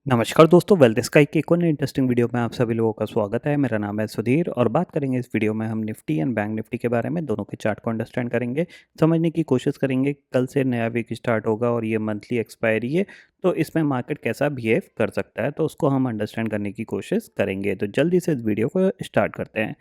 नमस्कार दोस्तों, wealth sky की एक और नई इंटरेस्टिंग वीडियो में आप सभी लोगों का स्वागत है। मेरा नाम है सुधीर और बात करेंगे इस वीडियो में हम निफ्टी एंड बैंक निफ्टी के बारे में। दोनों के चार्ट को अंडरस्टैंड करेंगे, समझने की कोशिश करेंगे। कल से नया वीक स्टार्ट होगा और ये मंथली एक्सपायरी है, तो इसमें मार्केट कैसा बिहेव कर सकता है, तो उसको हम अंडरस्टैंड करने की कोशिश करेंगे। तो जल्दी से इस वीडियो को स्टार्ट करते हैं।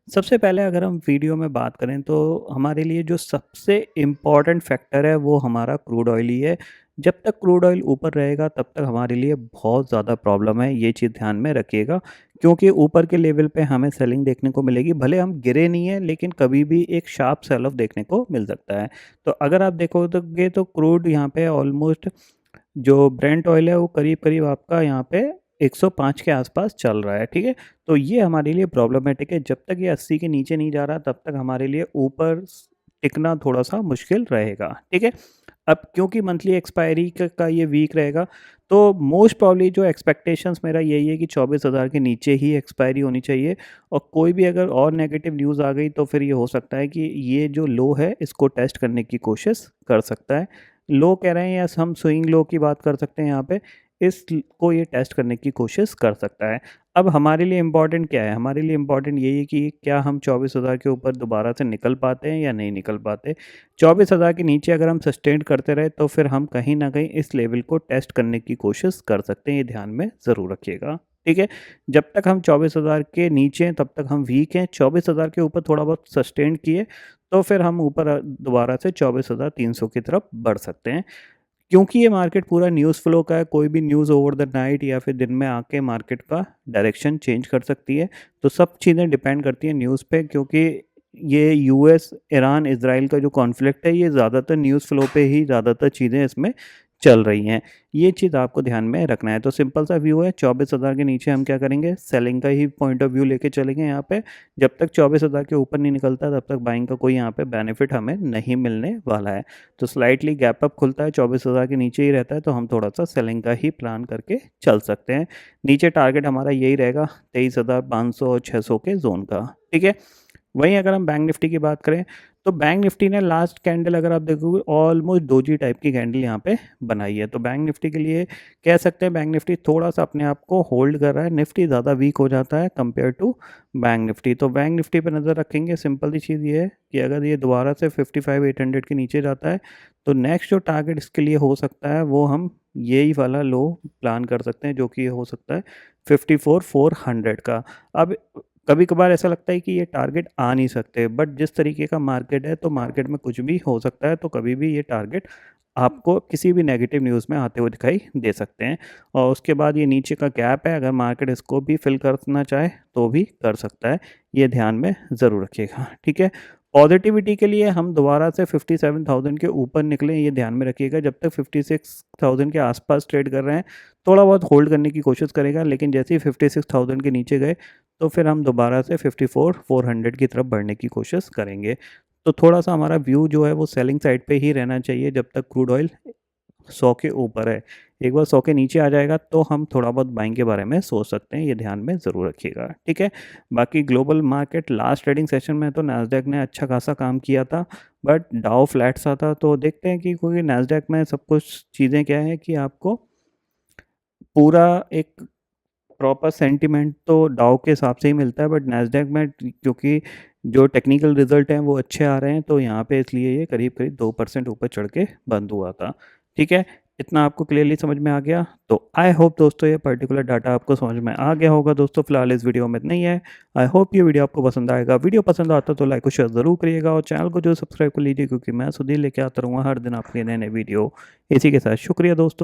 सबसे पहले अगर हम वीडियो में बात करें तो हमारे लिए जो सबसे इम्पॉर्टेंट फैक्टर है वो हमारा क्रूड ऑयल ही है। जब तक क्रूड ऑयल ऊपर रहेगा तब तक हमारे लिए बहुत ज़्यादा प्रॉब्लम है, ये चीज़ ध्यान में रखिएगा। क्योंकि ऊपर के लेवल पे हमें सेलिंग देखने को मिलेगी, भले हम गिरे नहीं हैं लेकिन कभी भी एक शार्प सेल ऑफ देखने को मिल सकता है। तो अगर आप देखोगे तो क्रूड यहाँ पे ऑलमोस्ट जो ब्रेंट ऑयल है वो करीब-करीब आपका यहाँ पे 105 के आसपास चल रहा है, ठीक है? तो ये हमारे लिए प्रॉब्लमैटिक है। जब तक ये 80 के नीचे नहीं जा रहा तब तक हमारे लिए ऊपर टिकना थोड़ा-सा मुश्किल रहेगा, ठीक है? अब क्योंकि मंथली एक्सपायरी का ये वीक रहेगा, तो मोस्ट प्रॉब्ली जो एक्सपेक्टेशंस मेरा यही है कि 24,000 के नीचे ही एक्सपायरी होनी चाहिए। और कोई भी अगर और नेगेटिव न्यूज़ आ गई तो फिर ये हो सकता है कि ये जो लो है इसको टेस्ट करने की कोशिश कर सकता है। लो कह रहे हैं या हम स्विंग लो की बात कर सकते हैं यहाँ पे, इसको ये टेस्ट करने की कोशिश कर सकता है। अब हमारे लिए इम्पॉर्टेंट क्या है? हमारे लिए इम्पॉर्टेंट यही है कि क्या हम 24,000 के ऊपर दोबारा से निकल पाते हैं या नहीं निकल पाते। 24,000 के नीचे अगर हम सस्टेन करते रहे तो फिर हम कहीं न कहीं इस लेवल को टेस्ट करने की कोशिश कर सकते हैं, ये ध्यान में ज़रूर रखिएगा, ठीक है? जब तक हम 24,000 के नीचे हैं तब तक हम वीक हैं, 24,000 के ऊपर थोड़ा बहुत सस्टेन किए तो फिर हम ऊपर दोबारा से 24,300 की तरफ बढ़ सकते हैं। क्योंकि ये मार्केट पूरा न्यूज़ फ्लो का है, कोई भी न्यूज़ ओवर द नाइट या फिर दिन में आके मार्केट का डायरेक्शन चेंज कर सकती है। तो सब चीज़ें डिपेंड करती हैं न्यूज़ पे, क्योंकि ये यूएस, ईरान, इज़राइल का जो कॉन्फ्लिक्ट है ये ज़्यादातर न्यूज़ फ्लो पे ही ज़्यादातर चीज़ें इसमें चल रही हैं। ये चीज़ आपको ध्यान में रखना है। तो सिंपल सा व्यू है, 24,000 के नीचे हम क्या करेंगे, सेलिंग का ही पॉइंट ऑफ व्यू लेके चलेंगे यहाँ पे। जब तक 24,000 के ऊपर नहीं निकलता तब तक बाइंग का कोई यहाँ पे बेनिफिट हमें नहीं मिलने वाला है। तो स्लाइटली गैप अप खुलता है, 24,000 के नीचे ही रहता है तो हम थोड़ा-सा सेलिंग का ही प्लान करके चल सकते हैं। नीचे टारगेट हमारा यही रहेगा 23,500 और 600 के ज़ोन का, ठीक है? वहीं अगर हम बैंक निफ्टी की बात करें तो बैंक निफ्टी ने लास्ट कैंडल अगर आप देखोगे ऑलमोस्ट डोजी टाइप की कैंडल यहाँ पे बनाई है। तो बैंक निफ्टी के लिए कह सकते हैं बैंक निफ्टी थोड़ा-सा अपने आप को होल्ड कर रहा है, निफ्टी ज़्यादा वीक हो जाता है कंपेयर टू बैंक निफ्टी। तो बैंक निफ्टी पे नज़र रखेंगे। सिंपल सी चीज़ ये है कि अगर ये दोबारा से 55,800 के नीचे जाता है तो नेक्स्ट जो टारगेट इसके लिए हो सकता है वो हम यही वाला लो प्लान कर सकते हैं, जो कि हो सकता है 54,400 का। अब कभी-कभार ऐसा लगता है कि ये टारगेट आ नहीं सकते, बट जिस तरीके का मार्केट है तो मार्केट में कुछ भी हो सकता है, तो कभी भी ये टारगेट आपको किसी भी नेगेटिव न्यूज़ में आते हुए दिखाई दे सकते हैं। और उसके बाद ये नीचे का गैप है, अगर मार्केट इसको भी फिल करना चाहे तो भी कर सकता है, ये ध्यान में ज़रूर रखिएगा, ठीक है? पॉजिटिविटी के लिए हम दोबारा से 57,000 के ऊपर निकलें, ये ध्यान में रखिएगा। जब तक 56,000 के आसपास ट्रेड कर रहे हैं थोड़ा बहुत होल्ड करने की कोशिश करेगा, लेकिन जैसे ही 56,000 के नीचे गए तो फिर हम दोबारा से 54,400 की तरफ बढ़ने की कोशिश करेंगे। तो थोड़ा-सा हमारा व्यू जो है वो सेलिंग साइड पे ही रहना चाहिए जब तक क्रूड ऑयल 100 के ऊपर है। एक बार 100 के नीचे आ जाएगा तो हम थोड़ा बहुत बाइंग के बारे में सोच सकते हैं, ये ध्यान में ज़रूर रखिएगा, ठीक है? बाकी global market last trading session में तो नैस्डैक ने अच्छा खासा काम किया था, बट डाउ फ्लैट सा था। तो देखते हैं कि क्योंकि नैस्डैक में सब कुछ चीज़ें क्या है कि आपको पूरा एक प्रॉपर सेंटिमेंट तो डाउ के हिसाब से ही मिलता है, बट नैस्डैक में क्योंकि जो टेक्निकल रिजल्ट हैं वो अच्छे आ रहे हैं तो यहाँ पे इसलिए ये करीब-करीब 2% ऊपर चढ़ के बंद हुआ था, ठीक है? इतना आपको क्लियरली समझ में आ गया? तो आई होप दोस्तों ये पर्टिकुलर डाटा आपको समझ में आ गया होगा। दोस्तों फिलहाल इस वीडियो में इतना ही है। आई होप ये वीडियो आपको पसंद आएगा। वीडियो पसंद आता तो लाइक और शेयर ज़रूर करिएगा और चैनल को जो सब्सक्राइब कर लीजिए, क्योंकि मैं सुधीर लेके आता रहूँगा हर दिन आपके नए-नए वीडियो। इसी के साथ शुक्रिया दोस्तों।